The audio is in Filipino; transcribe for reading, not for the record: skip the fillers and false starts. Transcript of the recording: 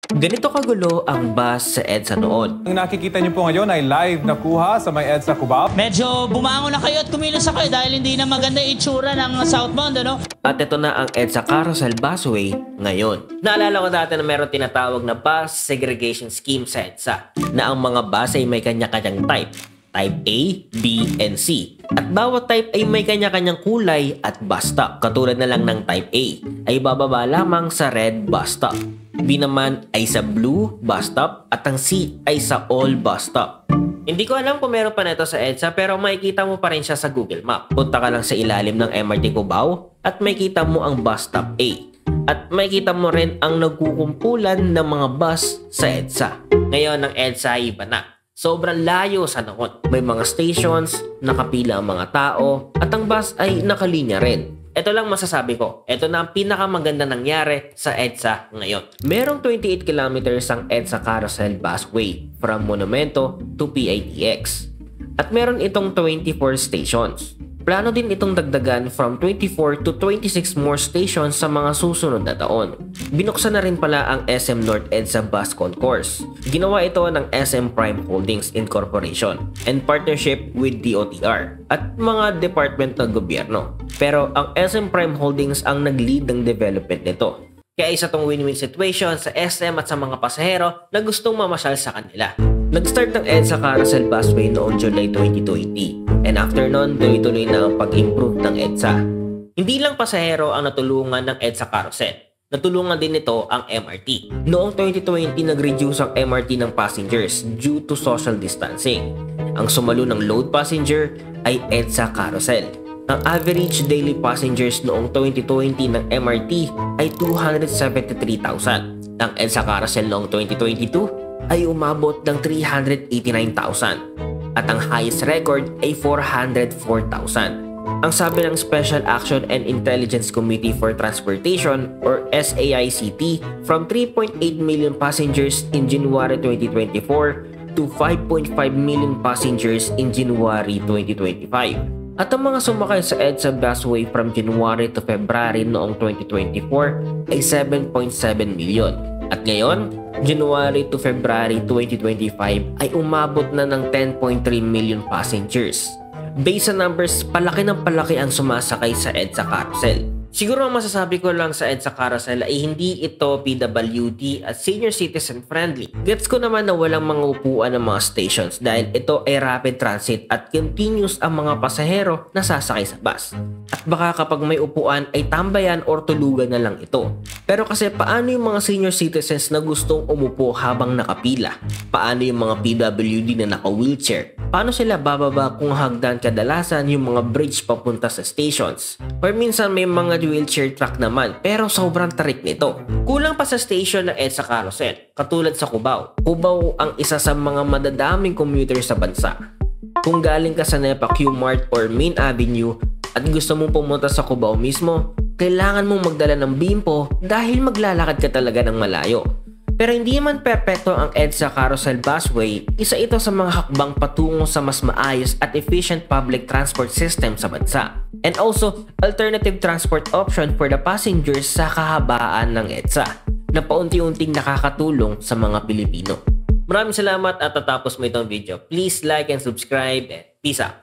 Ganito kagulo ang bus sa EDSA noon. Ang nakikita niyo po ngayon ay live na kuha sa may EDSA Cubao. Medyo bumangon na kayo at kumilos na kayo dahil hindi na maganda yung itsura ng southbound, ano? At ito na ang EDSA Carousel Busway ngayon. Naalala ko dati na meron tinatawag na bus segregation scheme sa EDSA, na ang mga bus ay may kanya-kanyang type. Type A, B, and C. At bawat type ay may kanya-kanyang kulay at bus stop. Katulad na lang ng Type A ay bababa lamang sa red bus stop. B naman ay sa blue bus stop at ang C ay sa all bus stop. Hindi ko alam kung meron pa nito sa EDSA pero makikita mo pa rin siya sa Google Map. Punta ka lang sa ilalim ng MRT Cubao at makikita mo ang bus stop A. At makikita mo rin ang nagkukumpulan ng mga bus sa EDSA. Ngayon ang EDSA ay iba na. Sobrang layo sa noon. May mga stations, nakapila ang mga tao, at ang bus ay nakalinya rin. Ito lang masasabi ko. Ito na ang pinakamaganda nangyari sa EDSA ngayon. Merong 28 kilometers ang EDSA Carousel Busway from Monumento to PITX. At meron itong 24 stations. Plano din itong dagdagan from 24 to 26 more stations sa mga susunod na taon. Binuksan na rin pala ang SM North EDSA Bus Concourse. Ginawa ito ng SM Prime Holdings Incorporation in partnership with DOTR at mga department ng gobyerno. Pero ang SM Prime Holdings ang nag-lead ng development nito. Kaya isa tong win-win situation sa SM at sa mga pasahero na gustong mamasyal sa kanila. Nag-start ng EDSA Carousel Busway noong July 2020. And after nun, tuloy-tuloy na ang pag-improve ng EDSA. Hindi lang pasahero ang natulungan ng EDSA Carousel. Natulungan din nito ang MRT. Noong 2020, nag-reduce ang MRT ng passengers due to social distancing. Ang sumalo ng load passenger ay EDSA Carousel. Ang average daily passengers noong 2020 ng MRT ay 273,000. Ang EDSA Carousel noong 2022 ay umabot ng 389,000. At ang highest record ay 404,000. Ang sabi ng Special Action and Intelligence Committee for Transportation or SAICT, from 3.8 million passengers in January 2024 to 5.5 million passengers in January 2025. At ang mga sumakay sa EDSA Busway from January to February noong 2024 ay 7.7 million. At ngayon, January to February 2025 ay umabot na ng 10.3 million passengers. Based sa numbers, palaki ng palaki ang sumasakay sa EDSA Carousel. Siguro ang masasabi ko lang sa EDSA Carousel ay hindi ito PWD at senior citizen friendly. Gets ko naman na walang mga upuan ng mga stations dahil ito ay rapid transit at continuous ang mga pasahero na sasakay sa bus. At baka kapag may upuan ay tambayan or tulugan na lang ito. Pero kasi paano yung mga senior citizens na gustong umupo habang nakapila? Paano yung mga PWD na naka-wheelchair? Paano sila bababa kung hagdan kadalasan yung mga bridge papunta sa stations? Or minsan may mga wheelchair truck naman pero sobrang tarik nito. Kulang pa sa station ng EDSA Carousel, katulad sa Cubao. Cubao ang isa sa mga madadaming commuter sa bansa. Kung galing ka sa NEPA Q-Mart or Main Avenue at gusto mong pumunta sa Cubao mismo, kailangan mong magdala ng bimpo dahil maglalakad ka talaga ng malayo. Pero hindi man perpekto ang EDSA Carousel Busway, isa ito sa mga hakbang patungo sa mas maayos at efficient public transport system sa bansa. And also, alternative transport option for the passengers sa kahabaan ng EDSA na paunti-unting nakakatulong sa mga Pilipino. Maraming salamat at tatapos mo itong video. Please like and subscribe and peace out.